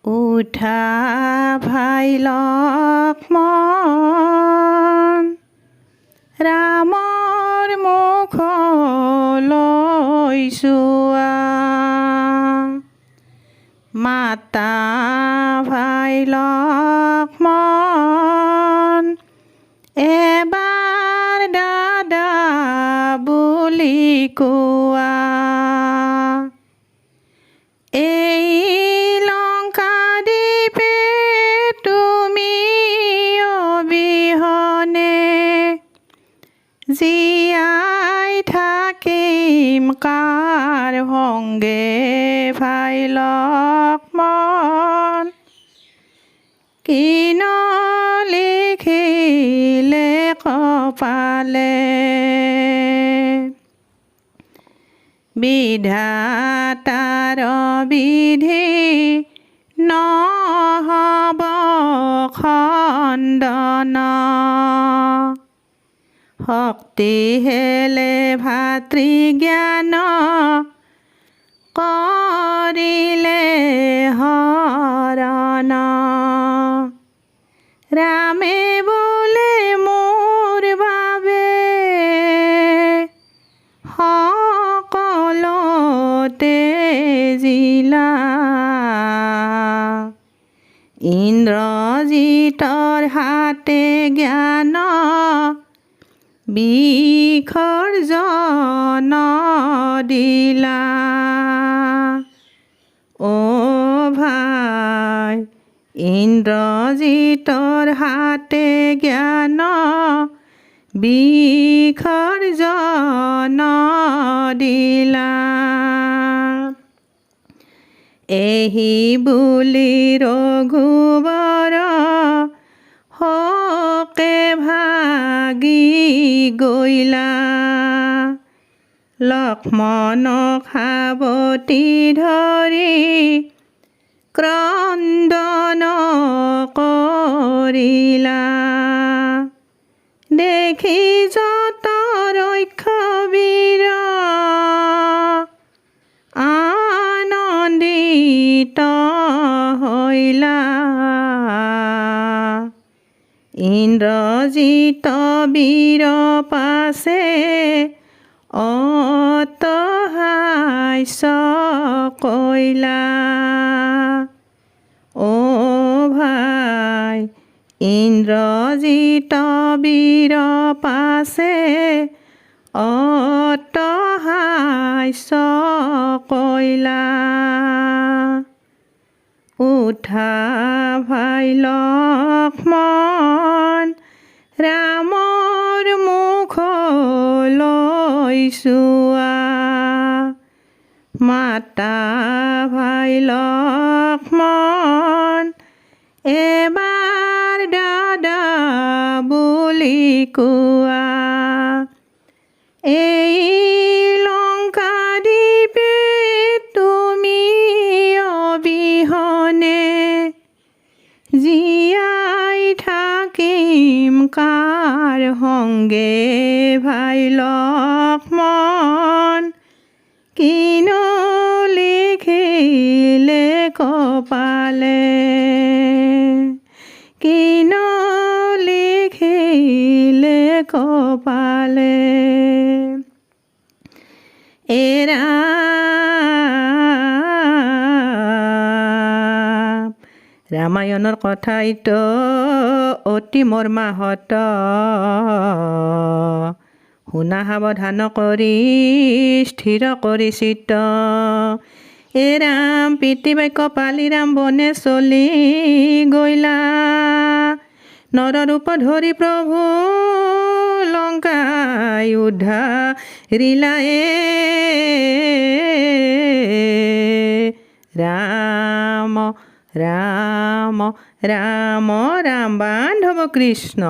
উঠা ভাই লক্ষ্মণ ৰামৰ মুখলৈ চোৱা মাতা ভাই লক্ষ্মণ এবাৰ দাদা বুলি কোৱা এই লংকা দ্বীপে তুমি অবিহনে জীয়াই থাকিম কাৰ সংগে ভাই লক্ষ্মণ কিন লিখিলে কপালে বিধাতাৰ বিধি নহ'ব খণ্ডন শক্তি হেলে ভাতৃজ্ঞান কৰিলে হৰণ ৰামে বোলে মোৰ বাবে সকলোতে জিলা ইন্দ্ৰজিতৰ হাতে জ্ঞান বিসৰ্জন দিলা অ' ভাই ইন্দ্ৰজিতৰ হাতে জ্ঞান বিসৰ্জন দিলা এহি বুলি ৰঘুবৰ শোকে ভাগি গইলা লক্ষ্মণক সাৱটি ধৰি ক্ৰন্দন কৰিলা দেখি যত ৰক্ষবীৰ আনন্দিত হৈলা ইন্দ্ৰজিত বীৰ পাছে অটহাস্য কৰিলা অ' ভাই ইন্দ্ৰজিত বীৰ পাছে অটহাস্য কৰিলা উঠা ভাই লক্ষ্মণ ৰামৰ মুখলৈ চোৱা মাতা ভাই লক্ষ্মণ এবাৰ দাদা বুলি কোৱা এই লংকা দ্বীপে তুমি অবিহনে জীয়াই থাকিম কাৰ সংগে ভাই লক্ষ্মণ কিন লিখিলে কপালে কিন লিখিলে কপালে ৰামায়ণৰ কথা এইটো অতি মৰ্মাহত শুনা সাৱধান কৰি স্থিৰ কৰি চিত্ত ৰাম পিতৃবাক্য পালি ৰাম বনে চলি গইলা নৰৰূপ ধৰি প্ৰভু লংকাই উদ্ধাৰিলা ৰাম ৰাম ৰাম ৰাম বান্ধৱ কৃষ্ণ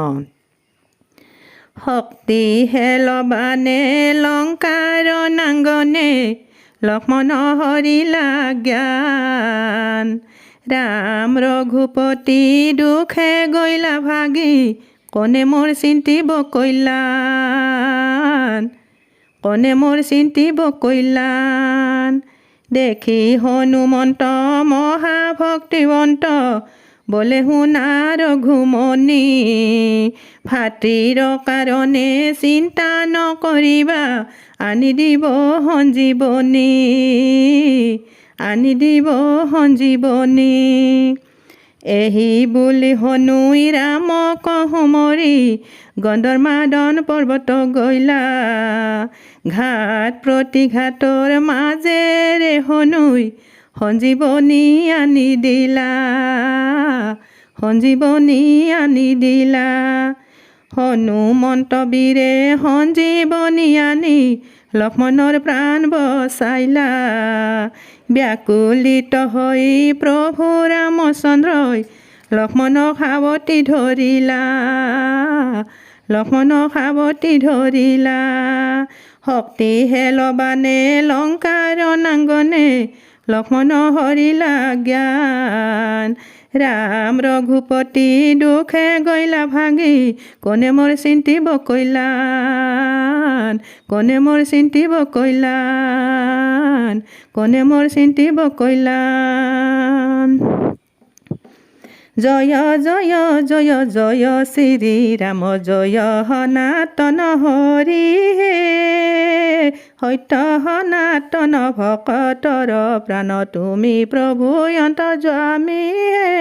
শক্তি হেলবানে লংকাৰ নাংগনে লক্ষ্মণ হৰিলা জ্ঞান ৰাম ৰঘুপতি দুখে গইলা ভাগি কনে মোৰ চিন্তিব কল্যাণ কনে মোৰ চিন্তিব কল্যাণ দেখি হনুমন্ত মহাভক্তিবন্ত বলে শুনা ৰঘুমণি ভাতৃৰ কাৰণে চিন্তা নকৰিবা আনি দিব সঞ্জীৱনী আনি দিব সঞ্জীৱনী এহি বুলি হনুই ৰামক সুমৰি গন্ধৰ্মাদন পৰ্বত গৈলা ঘাট প্ৰতিঘাটৰ মাজেৰে হনুই সঞ্জীৱনী আনি দিলা সঞ্জীৱনী আনি দিলা হনুমন্ত বীৰে সঞ্জীৱনী আনি লক্ষ্মণৰ প্ৰাণ বচাইলা ব্যাকুলিত হৈ প্ৰভু ৰামচন্দ্ৰই লক্ষ্মণক সাৱটি ধৰিলা লক্ষ্মণক সাৱটি ধৰিলা শক্তি হেলবানে লংকাৰ নাংগনে লক্ষ্মণ হৰিলা জ্ঞান ৰাম ৰঘুপতি দুখে গৈলা ভাগি কোনে মোৰ চিন্তিব কল্যাণ কোনে মোৰ চিন্তিব কল্যাণ কোনে মোৰ চিন্তিব কল্যাণ জয় জয় জয় জয় শ্ৰীৰাম জয় সনাতন হৰি হে সত্য সনাতন ভকতৰ প্ৰাণ তুমি প্ৰভু অন্তৰ্যামী হে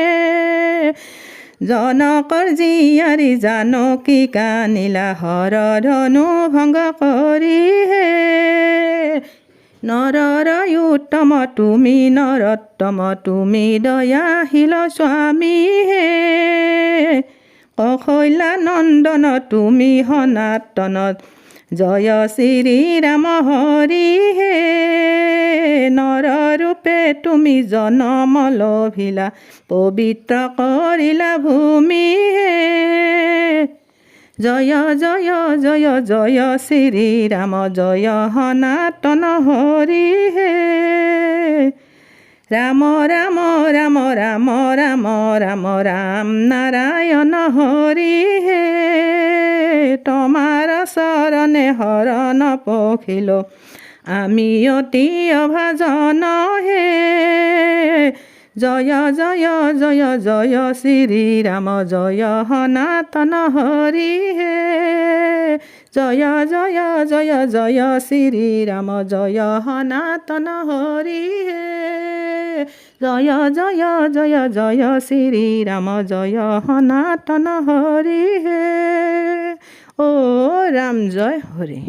জনকৰ জীয়াৰী জানকী কানিলা হৰ ধনু ভংগ কৰি হে নৰৰ উত্তম তুমি নৰোত্তম তুমি দয়াশীল স্বামী হে কৌশল্যা নন্দন তুমি সনাতন জয় শ্ৰীৰাম হৰি হে নৰৰূপে তুমি জনম লভিলা পবিত্ৰ কৰিলা ভূমি হে জয় জয় জয় জয় শ্ৰীৰাম জয় সনাতন হৰি হে ৰাম ৰাম ৰাম ৰাম ৰাম ৰাম ৰাম নাৰায়ণ হৰি হে তোমাৰ চৰণে শৰণ পখিলো আমি অতি অভাজন হে জয় জয় জয় জয় শ্ৰীৰাম জয় সনাতন হৰি হে জয় জয় জয় জয় শ্ৰীৰাম জয় সনাতন হৰি হে জয় জয় জয় জয় শ্ৰীৰাম জয় সনাতন হৰি হে অ' ৰাম জয় হৰি